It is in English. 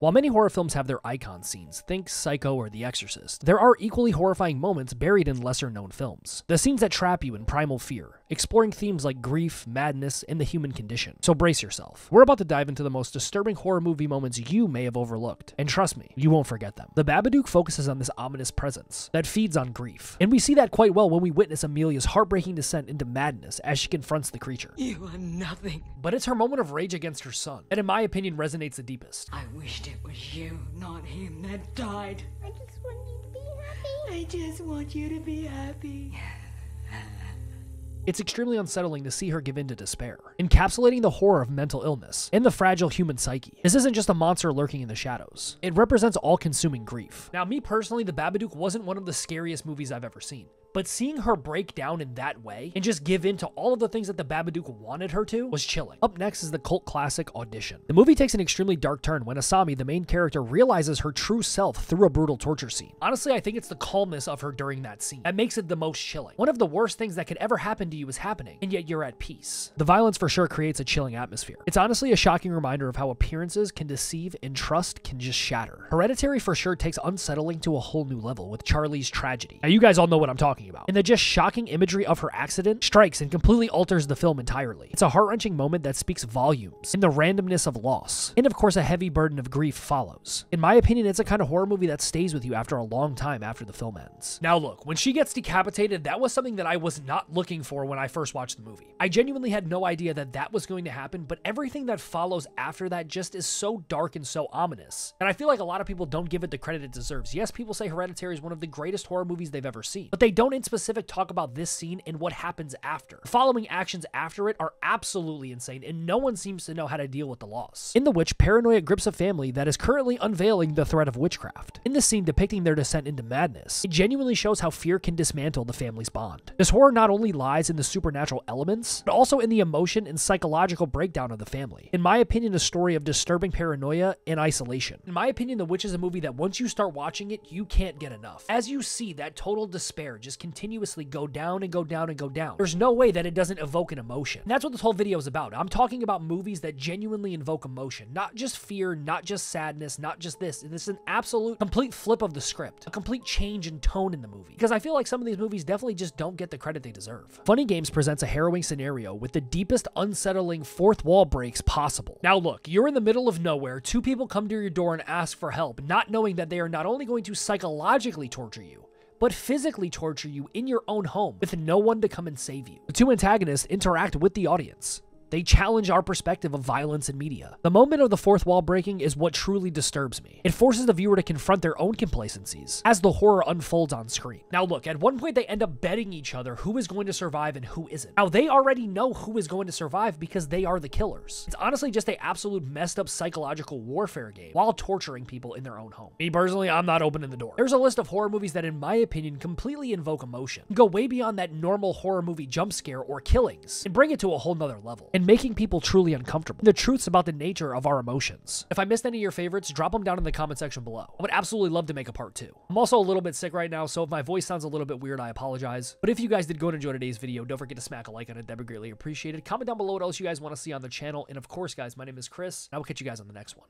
While many horror films have their icon scenes, think Psycho or The Exorcist, there are equally horrifying moments buried in lesser-known films. The scenes that trap you in primal fear, exploring themes like grief, madness, and the human condition. So brace yourself. We're about to dive into the most disturbing horror movie moments you may have overlooked. And trust me, you won't forget them. The Babadook focuses on this ominous presence that feeds on grief. And we see that quite well when we witness Amelia's heartbreaking descent into madness as she confronts the creature. You are nothing. But it's her moment of rage against her son, and in my opinion resonates the deepest. I wished it was you, not him, that died. I just want you to be happy. I just want you to be happy. It's extremely unsettling to see her give in to despair, encapsulating the horror of mental illness and the fragile human psyche. This isn't just a monster lurking in the shadows. It represents all-consuming grief. Now, me personally, The Babadook wasn't one of the scariest movies I've ever seen. But seeing her break down in that way and just give in to all of the things that the Babadook wanted her to was chilling. Up next is the cult classic Audition. The movie takes an extremely dark turn when Asami, the main character, realizes her true self through a brutal torture scene. Honestly, I think it's the calmness of her during that scene that makes it the most chilling. One of the worst things that could ever happen to you is happening, and yet you're at peace. The violence for sure creates a chilling atmosphere. It's honestly a shocking reminder of how appearances can deceive and trust can just shatter. Herreditrary for sure takes unsettling to a whole new level with Charlie's tragedy. Now you guys all know what I'm talking about. And the just shocking imagery of her accident strikes and completely alters the film entirely. It's a heart-wrenching moment that speaks volumes in the randomness of loss. And of course, a heavy burden of grief follows. In my opinion, it's a kind of horror movie that stays with you after a long time after the film ends. Now look, when she gets decapitated, that was something that I was not looking for when I first watched the movie. I genuinely had no idea that that was going to happen, but everything that follows after that just is so dark and so ominous. And I feel like a lot of people don't give it the credit it deserves. Yes, people say Herreditrary is one of the greatest horror movies they've ever seen, but they don't in specific talk about this scene and what happens after. The following actions after it are absolutely insane, and no one seems to know how to deal with the loss. In the which, paranoia grips a family that is currently unveiling the threat of witchcraft. In this scene depicting their descent into madness, it genuinely shows how fear can dismantle the family's bond. This horror not only lies in the supernatural elements, but also in the emotion and psychological breakdown of the family. In my opinion, a story of disturbing paranoia and isolation. In my opinion, The Witch is a movie that once you start watching it, you can't get enough. As you see that total despair just continuously go down and go down and go down, there's no way that it doesn't evoke an emotion. And that's what this whole video is about. I'm talking about movies that genuinely invoke emotion, not just fear, not just sadness, not just this. This is an absolute complete flip of the script, a complete change in tone in the movie, because I feel like some of these movies definitely just don't get the credit they deserve. Funny Games presents a harrowing scenario with the deepest unsettling fourth wall breaks possible. Now look, you're in the middle of nowhere, two people come to your door and ask for help, not knowing that they are not only going to psychologically torture you, but physically torture you in your own home with no one to come and save you. The two antagonists interact with the audience. They challenge our perspective of violence in media. The moment of the fourth wall breaking is what truly disturbs me. It forces the viewer to confront their own complacencies as the horror unfolds on screen. Now look, at one point they end up betting each other who is going to survive and who isn't. Now they already know who is going to survive because they are the killers. It's honestly just an absolute messed up psychological warfare game while torturing people in their own home. Me personally, I'm not opening the door. There's a list of horror movies that in my opinion completely invoke emotion, go way beyond that normal horror movie jump scare or killings, and bring it to a whole nother level, and making people truly uncomfortable. The truths about the nature of our emotions. If I missed any of your favorites, drop them down in the comment section below. I would absolutely love to make a part 2. I'm also a little bit sick right now, so if my voice sounds a little bit weird, I apologize. But if you guys did go and enjoy today's video, don't forget to smack a like on it. That'd be greatly appreciated. Comment down below what else you guys want to see on the channel. And of course, guys, my name is Chris, and I will catch you guys on the next one.